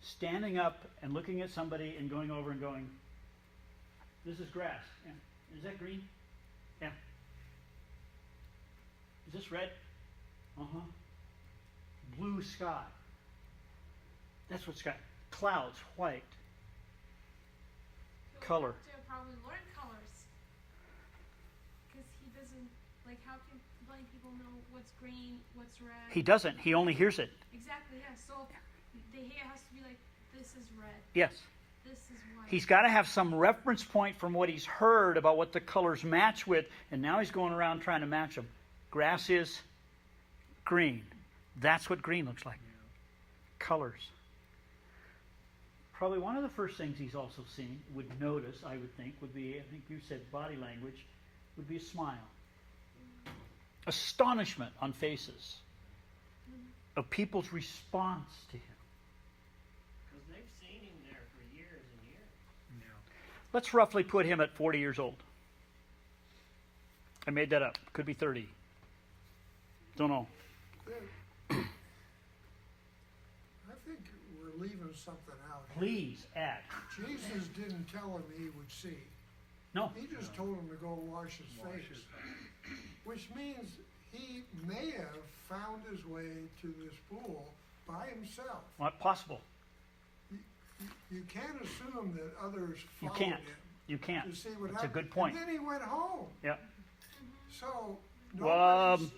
Standing up and looking at somebody and going over and going, this is grass. Yeah. Is that green? Yeah. Is this red? Uh-huh. Blue sky. That's what's got clouds, white. He'll Color. have to probably learn colors. Because he doesn't, like, how can blind people know what's green, what's red? He doesn't. He only hears it. Exactly, yeah. So the hair has to be like, this is red, Yes. this is white. He's got to have some reference point from what he's heard about what the colors match with, and now he's going around trying to match them. Grass is green. That's what green looks like. Colors. Probably one of the first things he's also seen, would notice, I would think, would be, I think you said body language, would be a smile. Astonishment on faces of people's response to him. Because they've seen him there for years and years. Yeah. Let's roughly put him at 40 years old. I made that up. Could be 30. Don't know. I think we're leaving something out. Please add. Jesus didn't tell him he would see. No. He just told him to go wash his Wash face. his face. Which means he may have found his way to this pool by himself. Not possible. You can't assume that others You followed can't. him You can't. to see what That's a happened. good point. And then he went home. Yeah. So, Well, nobody's...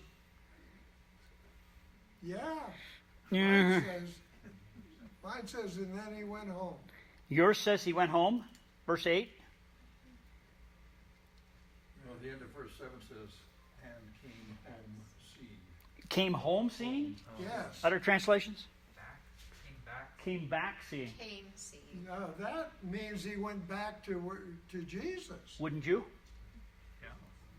Yeah. Mhm. Mine says, and then he went home. Yours says he went home. Verse 8. Well, the end of verse 7 says, and came home seeing. Came home seeing. Yes. Other translations? Came back. Came back seeing. Came seeing. No, that means he went back to Jesus. Wouldn't you? Yeah.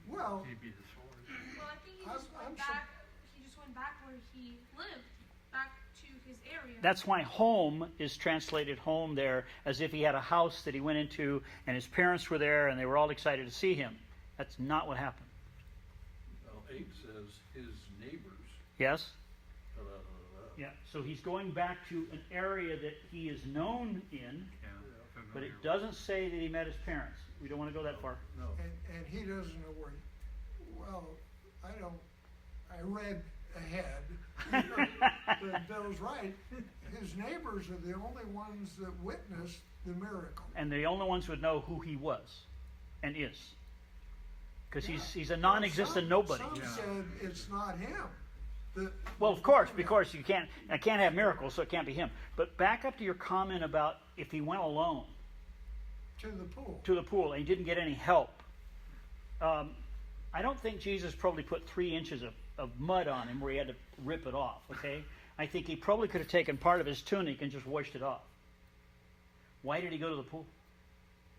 Well, He'd be the source. Well, I think he I'm- just I'm went sur- back. He just went back where he lived, back to his area. That's why home is translated home there, as if he had a house that he went into and his parents were there and they were all excited to see him. That's not what happened. Well, 8 says his neighbors. Yes? Da, da, da, da. Yeah. So he's going back to an area that he is known in, Yeah. but familiar it doesn't say that he met his parents. We don't want to go that far. No. and he doesn't know where. Well, I read ahead. But Bill's right. His neighbors are the only ones that witnessed the miracle. And the only ones who would know who he was and is. Because Yeah. he's a non-existent nobody. Some said it's not him. Well, of course, because I can't have miracles, so it can't be him. But back up to your comment about if he went alone To the pool. to the pool and he didn't get any help. I don't think Jesus probably put 3 inches of mud on him where he had to rip it off, okay? I think he probably could have taken part of his tunic and just washed it off. Why did he go to the pool?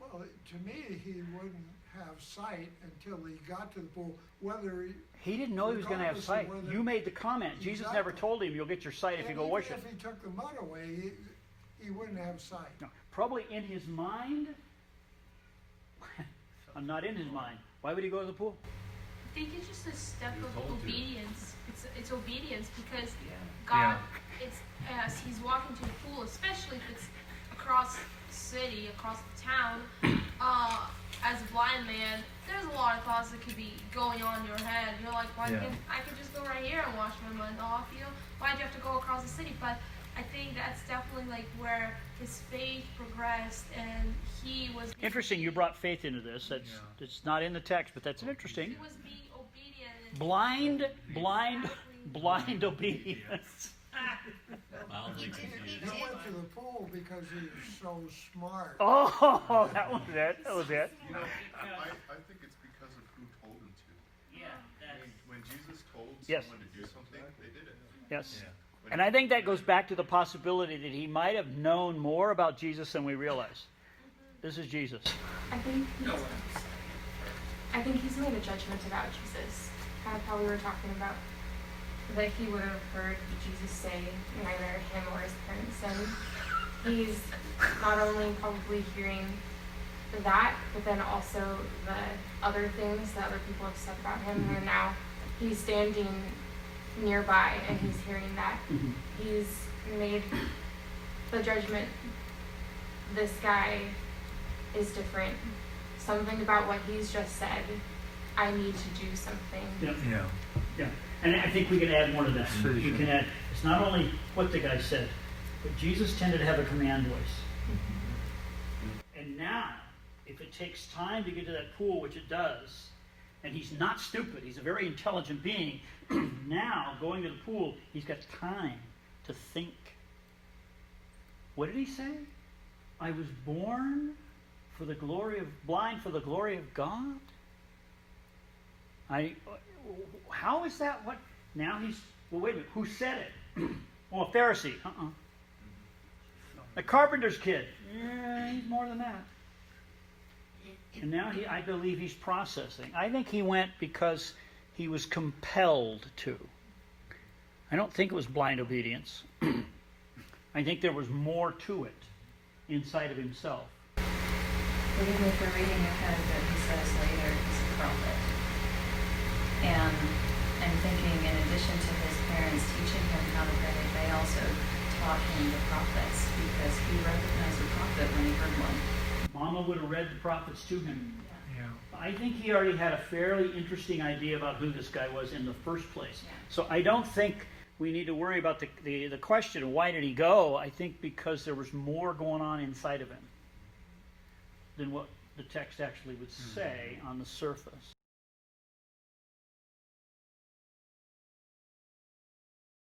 Well, to me, he wouldn't have sight until he got to the pool. Whether He didn't know he was going to have regardless of sight. whether- You made the comment. Jesus never Exactly. told him you'll get your sight if you and go even wash it. if he took the mud away, he wouldn't have sight. No, probably in his mind. I'm not in his mind. Why would he go to the pool? I think it's just a step He was of told to. obedience. It's obedience because God, it's as he's walking to the pool, especially if it's across the city, across the town. As a blind man, there's a lot of thoughts that could be going on in your head. You're like, why Yeah. can't I could just go right here and wash my mud off? You know, why do you have to go across the city? But I think that's definitely like where his faith progressed, and he was Interesting, you brought faith into this. It's not in the text, but that's interesting. He was being obedient. And Blind obedience. Mildly He did- confused. He went to the pool because he was so smart. Oh, that was it. That was it. You know, I think it's because of who told him to. Yeah, that's When Jesus told Yes. someone to do something, they did it. Yes. Yeah. And I think that goes back to the possibility that he might have known more about Jesus than we realize. This is Jesus. I think he's made a judgment about Jesus, kind of how we were talking about. That he would have heard Jesus say neither him or his parents sinned. He's not only probably hearing that, but then also the other things that other people have said about him, and now he's standing nearby and he's hearing that. He's made the judgment, this guy is different. Something about what he's just said, I need to do something. Yeah. And I think we can add more to that. We can add, it's not only what the guy said, but Jesus tended to have a command voice. And now, if it takes time to get to that pool, which it does, and he's not stupid, he's a very intelligent being, now, going to the pool, he's got time to think. What did he say? I was born for the glory of, blind for the glory of God? How is that what, now he's, well, wait a minute, who said it? Well, a Pharisee, A carpenter's kid, yeah, he's more than that. And now I believe he's processing. I think he went because he was compelled to. I don't think it was blind obedience. I think there was more to it inside of himself. Forgive me for reading ahead, but he says later he's a prophet. And I'm thinking, in addition to his parents teaching him how to pray, they also taught him the prophets, because he recognized a prophet when he heard one. Mama would have read the prophets to him. Yeah. I think he already had a fairly interesting idea about who this guy was in the first place. Yeah. So I don't think we need to worry about the question, why did he go? I think because there was more going on inside of him than what the text actually would say on the surface.